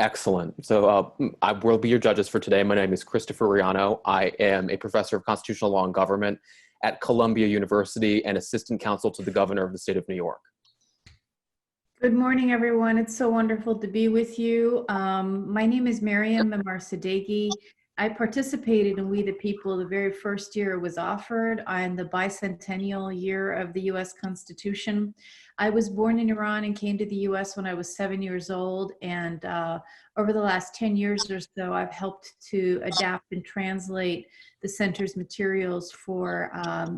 Excellent. So I will be your judges for today. My name is Christopher Riano. I am a professor of constitutional law and government at Columbia University and assistant counsel to the governor of the state of New York. Good morning, everyone. It's so wonderful to be with you. My name is Miriam Memar-Sadeghi. I participated in We the People the very first year it was offered on the bicentennial year of the U.S. Constitution. I was born in Iran and came to the U.S. when I was 7 years old. And over the last 10 years or so, I've helped to adapt and translate the center's materials for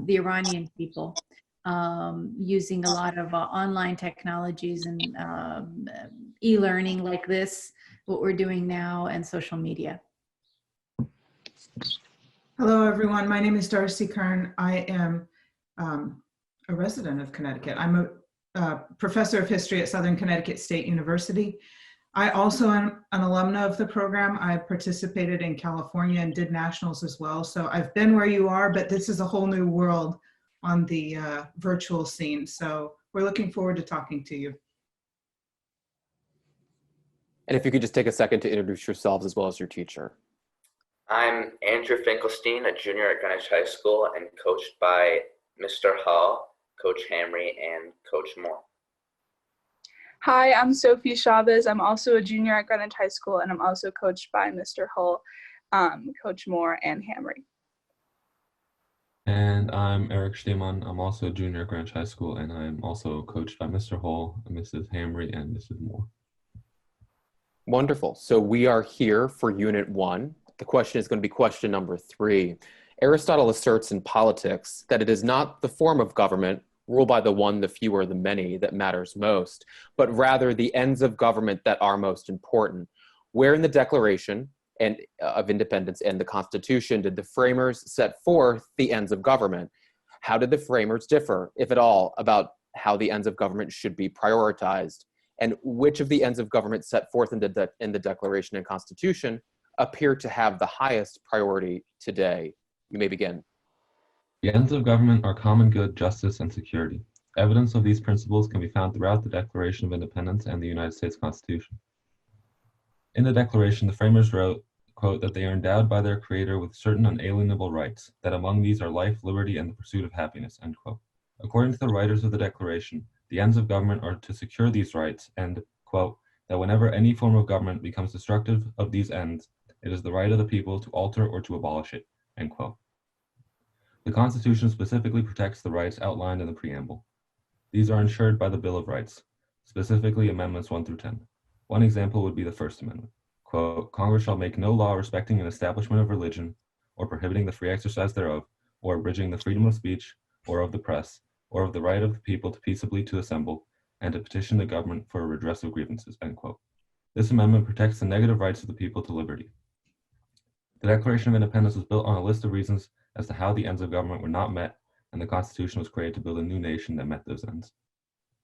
the Iranian people, using a lot of online technologies and e-learning like this, what we're doing now, and social media. Hello, everyone. My name is Darcy Kern. I am a resident of Connecticut. I'm a professor of history at Southern Connecticut State University. I also am an alumna of the program. I participated in California and did nationals as well. So I've been where you are, but this is a whole new world on the virtual scene. So we're looking forward to talking to you. And if you could just take a second to introduce yourselves as well as your teacher. I'm Andrew Finkelstein, a junior at Greenwich High School and coached by Mr. Hall, Coach Hamry, and Coach Moore. Hi, I'm Sophie Shabbos. I'm also a junior at Greenwich High School, and I'm also coached by Mr. Hull, Coach Moore, and Hamry. And I'm Eric Stehmann. I'm also a junior at Greenwich High School, and I'm also coached by Mr. Hull, Mrs. Hamry, and Mrs. Moore. Wonderful. So we are here for Unit 1. The question is going to be question number 3. Aristotle asserts in Politics that it is not the form of government, ruled by the one, the few, or the many, that matters most, but rather the ends of government that are most important. Where in the Declaration of Independence and the Constitution did the framers set forth the ends of government? How did the framers differ, if at all, about how the ends of government should be prioritized? And which of the ends of government set forth in the Declaration and Constitution appear to have the highest priority today? You may begin. The ends of government are common good, justice, and security. Evidence of these principles can be found throughout the Declaration of Independence and the United States Constitution. In the Declaration, the framers wrote, quote, that they are endowed by their Creator with certain unalienable rights, that among these are life, liberty, and the pursuit of happiness, end quote. According to the writers of the Declaration, the ends of government are to secure these rights, and, quote, that whenever any form of government becomes destructive of these ends, it is the right of the people to alter or to abolish it, end quote. The Constitution specifically protects the rights outlined in the preamble. These are ensured by the Bill of Rights, specifically Amendments 1 through 10. One example would be the First Amendment. Quote, Congress shall make no law respecting an establishment of religion, or prohibiting the free exercise thereof, or abridging the freedom of speech, or of the press, or of the right of the people to peaceably to assemble, and to petition the government for a redress of grievances, end quote. This amendment protects the negative rights of the people to liberty. The Declaration of Independence was built on a list of reasons as to how the ends of government were not met, and the Constitution was created to build a new nation that met those ends.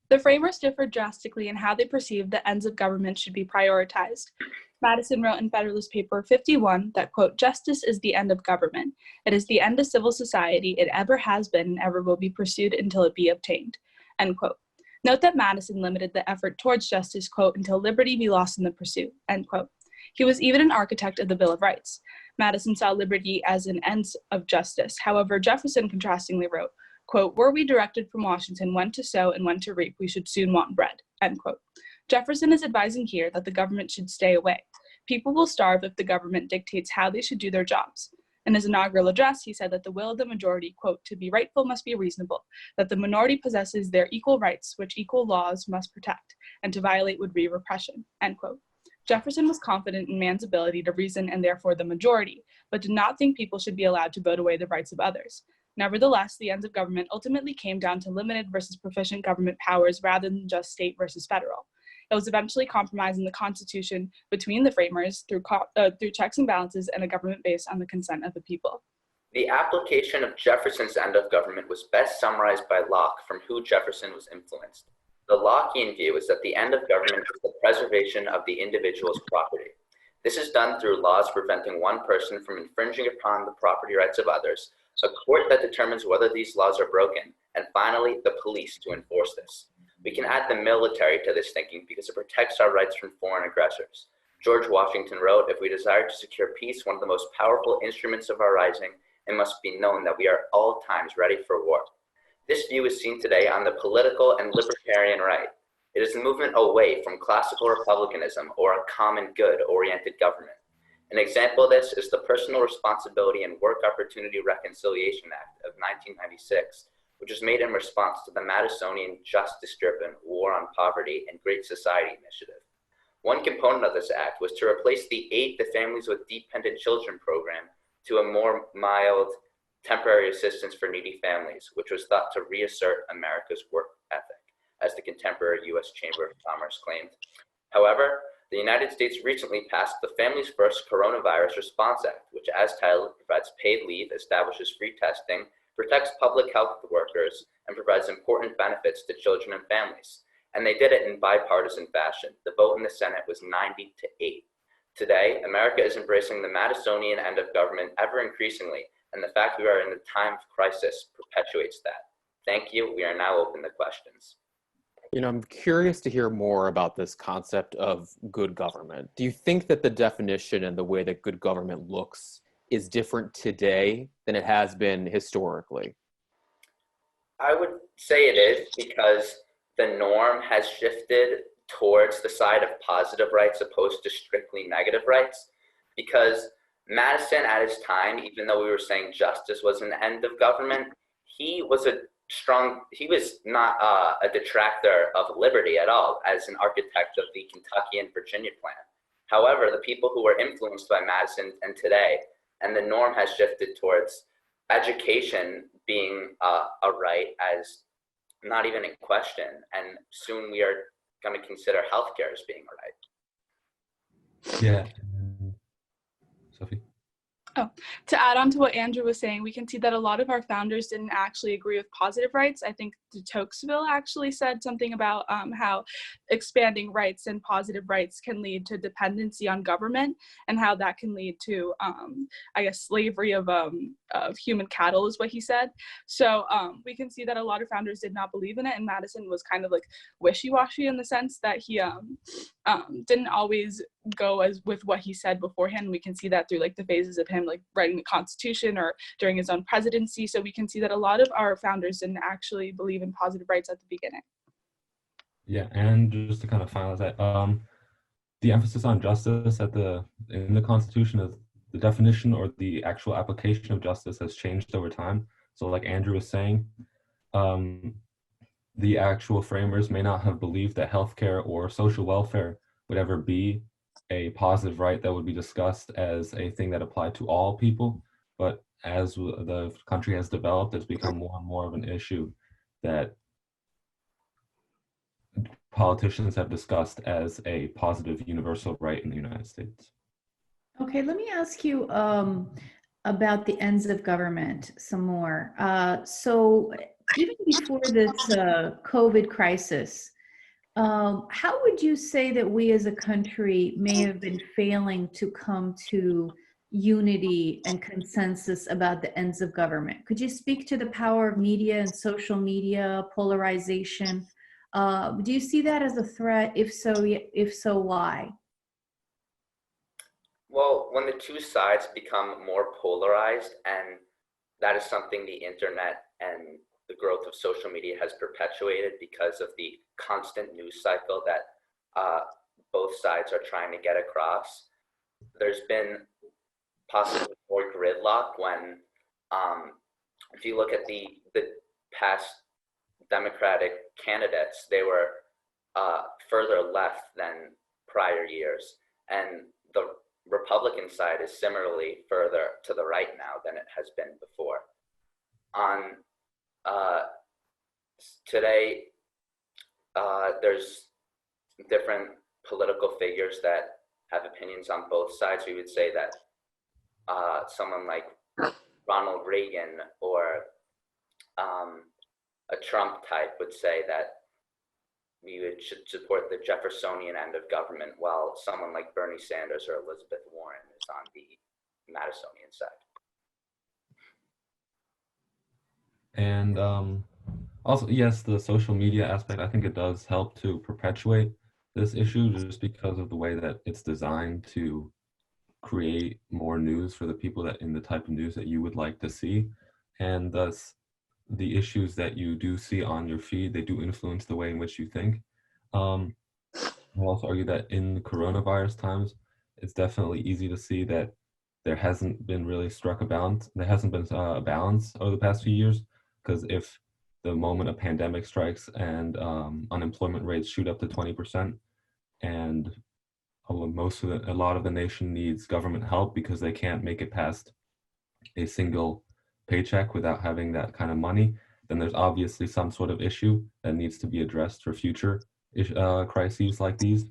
The framers differed drastically in how they perceived the ends of government should be prioritized. Madison wrote in Federalist Paper 51 that, quote, justice is the end of government. It is the end of civil society. It ever has been and ever will be pursued until it be obtained, end quote. Note that Madison limited the effort towards justice, quote, until liberty be lost in the pursuit, end quote. He was even an architect of the Bill of Rights. Madison saw liberty as an end of justice. However, Jefferson contrastingly wrote, quote, were we directed from Washington when to sow and when to reap, we should soon want bread, end quote. Jefferson is advising here that the government should stay away. People will starve if the government dictates how they should do their jobs. In his inaugural address, he said that the will of the majority, quote, to be rightful must be reasonable, that the minority possesses their equal rights, which equal laws must protect, and to violate would be repression, end quote. Jefferson was confident in man's ability to reason and therefore the majority, but did not think people should be allowed to vote away the rights of others. Nevertheless, the ends of government ultimately came down to limited versus proficient government powers rather than just state versus federal. It was eventually compromised in the Constitution between the framers through checks and balances and a government based on the consent of the people. The application of Jefferson's end of government was best summarized by Locke, from who Jefferson was influenced. The Lockean view is that the end of government is the preservation of the individual's property. This is done through laws preventing one person from infringing upon the property rights of others, a court that determines whether these laws are broken, and finally, the police to enforce this. We can add the military to this thinking because it protects our rights from foreign aggressors. George Washington wrote, "If we desire to secure peace, one of the most powerful instruments of our rising, it must be known that we are at all times ready for war." This view is seen today on the political and libertarian right. It is a movement away from classical republicanism or a common good-oriented government. An example of this is the Personal Responsibility and Work Opportunity Reconciliation Act of 1996, which was made in response to the Madisonian justice-driven War on Poverty and Great Society initiative. One component of this act was to replace the Aid to Families with Dependent Children program to a more mild temporary assistance for needy families, which was thought to reassert America's work ethic, as the contemporary U.S. Chamber of Commerce claimed. However, the United States recently passed the Families First Coronavirus Response Act, which, as titled, provides paid leave, establishes free testing, protects public health workers, and provides important benefits to children and families. And they did it in bipartisan fashion. The vote in the Senate was 90-8. Today, America is embracing the Madisonian end of government ever increasingly, and the fact we are in a time of crisis perpetuates that. Thank you. We are now open to questions. I'm curious to hear more about this concept of good government. Do you think that the definition and the way that good government looks is different today than it has been historically? I would say it is, because the norm has shifted towards the side of positive rights opposed to strictly negative rights. Because Madison at his time, even though we were saying justice was an end of government, he was not a detractor of liberty at all as an architect of the Kentucky and Virginia plan. However, the people who were influenced by Madison and today, and the norm has shifted towards education being a right as not even in question, and soon we are going to consider healthcare as being a right. Yeah. Sophie? Oh, to add on to what Andrew was saying, we can see that a lot of our founders didn't actually agree with positive rights. I think de Tocqueville actually said something about how expanding rights and positive rights can lead to dependency on government, and how that can lead to, slavery of human cattle is what he said. So we can see that a lot of founders did not believe in it, and Madison was kind of like wishy-washy in the sense that he didn't always go as with what he said beforehand. We can see that through like the phases of him like writing the Constitution or during his own presidency. So we can see that a lot of our founders didn't actually believe in positive rights at the beginning. Yeah, and just to kind of finalize that, the emphasis on justice in the Constitution is the definition or the actual application of justice has changed over time. So like Andrew was saying, the actual framers may not have believed that healthcare or social welfare would ever be a positive right that would be discussed as a thing that applied to all people. But as the country has developed, it's become more and more of an issue that politicians have discussed as a positive universal right in the United States. Okay, let me ask you about the ends of government some more. So even before this COVID crisis, how would you say that we as a country may have been failing to come to unity and consensus about the ends of government? Could you speak to the power of media and social media, polarization? Do you see that as a threat? If so, why? Well, when the two sides become more polarized, and that is something the internet and the growth of social media has perpetuated because of the constant news cycle that both sides are trying to get across. There's been possibly more gridlock when, if you look at the past Democratic candidates, they were further left than prior years. And the Republican side is similarly further to the right now than it has been before. Today, there's different political figures that have opinions on both sides. We would say that someone like Ronald Reagan or a Trump type would say that should support the Jeffersonian end of government, while someone like Bernie Sanders or Elizabeth Warren is on the Madisonian side. And also, yes, the social media aspect, I think it does help to perpetuate this issue just because of the way that it's designed to create more news for the people that in the type of news that you would like to see. And thus, the issues that you do see on your feed, they do influence the way in which you think. I'll also argue that in coronavirus times, it's definitely easy to see that there hasn't been really struck a balance. There hasn't been a balance over the past few years, because if the moment a pandemic strikes and unemployment rates shoot up to 20%, and a lot of the nation needs government help because they can't make it past a single paycheck without having that kind of money, then there's obviously some sort of issue that needs to be addressed for future crises like these.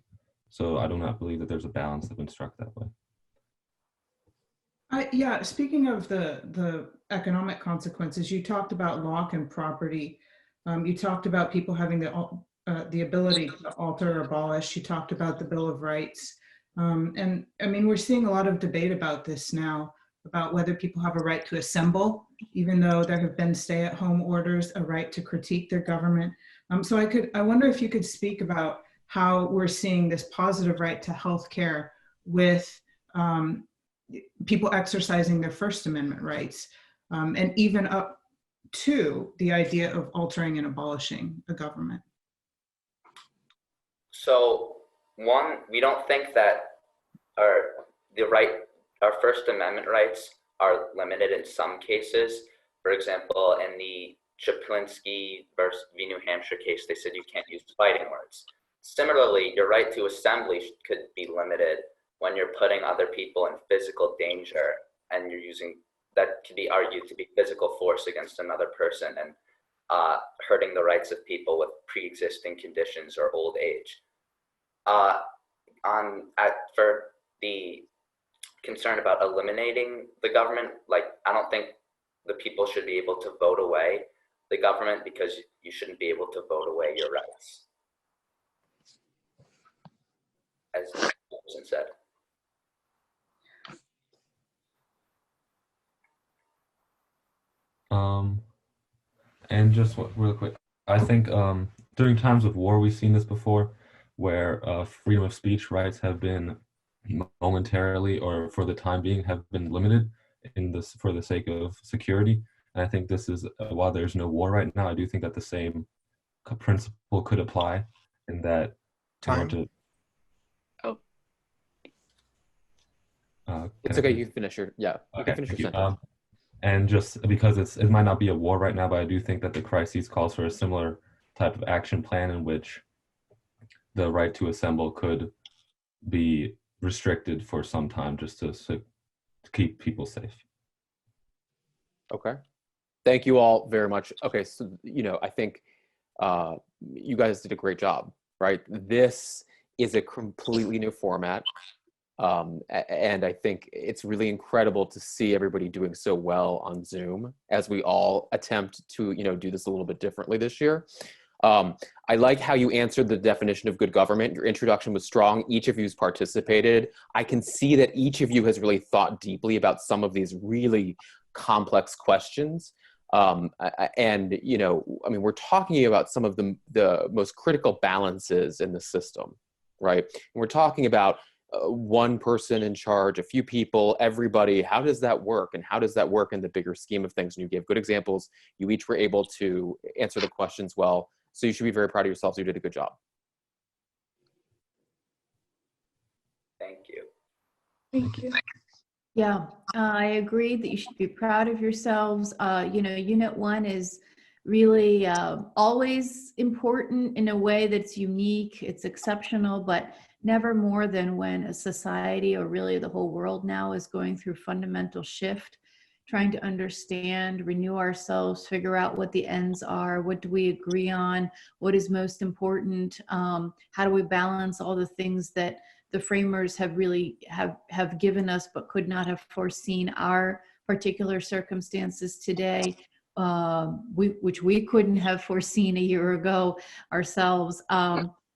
So I do not believe that there's a balance that's been struck that way. Yeah, speaking of the economic consequences, you talked about Locke and property. You talked about people having the ability to alter or abolish. You talked about the Bill of Rights. And I mean, we're seeing a lot of debate about this now, about whether people have a right to assemble, even though there have been stay-at-home orders, a right to critique their government. So I wonder if you could speak about how we're seeing this positive right to health care with people exercising their First Amendment rights, and even up to the idea of altering and abolishing the government. So one, we don't think that our First Amendment rights are limited in some cases. For example, in the Chaplinsky versus v. New Hampshire case, they said you can't use fighting words. Similarly, your right to assembly could be limited when you're putting other people in physical danger and you're using, that could be argued to be physical force against another person and hurting the rights of people with pre-existing conditions or old age. For the concern about eliminating the government, like, I don't think the people should be able to vote away the government, because you shouldn't be able to vote away your rights, as the person said. And just real quick, I think during times of war, we've seen this before, where freedom of speech rights have been momentarily or for the time being have been limited for the sake of security. And I think this is, while there's no war right now, I do think that the same principle could apply, in that it's okay, you can finish your, you can finish your sentence. And just because it might not be a war right now, but I do think that the crisis calls for a similar type of action plan in which the right to assemble could be restricted for some time, just to keep people safe. Okay. Thank you all very much. Okay, so, I think you guys did a great job, right? This is a completely new format. And I think it's really incredible to see everybody doing so well on Zoom as we all attempt to, do this a little bit differently this year. I like how you answered the definition of good government. Your introduction was strong. Each of you's participated. I can see that each of you has really thought deeply about some of these really complex questions. And, we're talking about some of the most critical balances in the system, right? And we're talking about one person in charge, a few people, everybody. How does that work? And how does that work in the bigger scheme of things? And you gave good examples. You each were able to answer the questions well. So you should be very proud of yourselves. You did a good job. Thank you. Thank you. Yeah, I agree that you should be proud of yourselves. Unit 1 is really always important in a way that's unique. It's exceptional, but never more than when a society, or really the whole world now, is going through fundamental shift, trying to understand, renew ourselves, figure out what the ends are, what do we agree on, what is most important, how do we balance all the things that the framers have really have given us but could not have foreseen our particular circumstances today, which we couldn't have foreseen a year ago ourselves.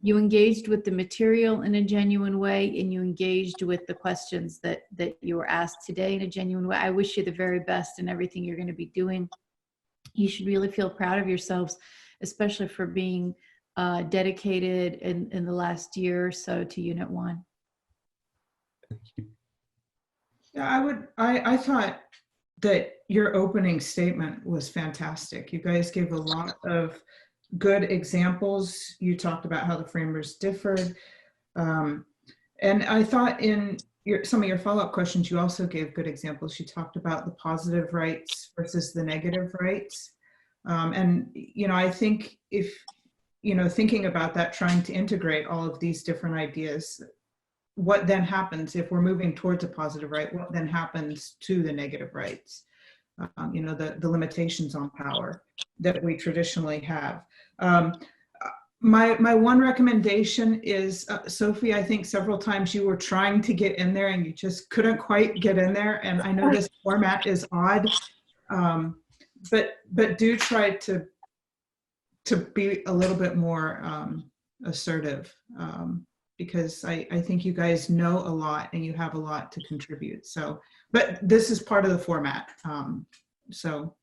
You engaged with the material in a genuine way, and you engaged with the questions that you were asked today in a genuine way. I wish you the very best in everything you're going to be doing. You should really feel proud of yourselves, especially for being dedicated in the last year or so to Unit 1. Thank you. Yeah, I thought that your opening statement was fantastic. You guys gave a lot of good examples. You talked about how the framers differed. And I thought in some of your follow-up questions, you also gave good examples. You talked about the positive rights versus the negative rights. And, I think if, thinking about that, trying to integrate all of these different ideas, what then happens if we're moving towards a positive right? What then happens to the negative rights? The limitations on power that we traditionally have. My one recommendation is, Sophie, I think several times you were trying to get in there and you just couldn't quite get in there. And I know this format is odd, but do try to be a little bit more assertive, because I think you guys know a lot and you have a lot to contribute. So, but this is part of the format. So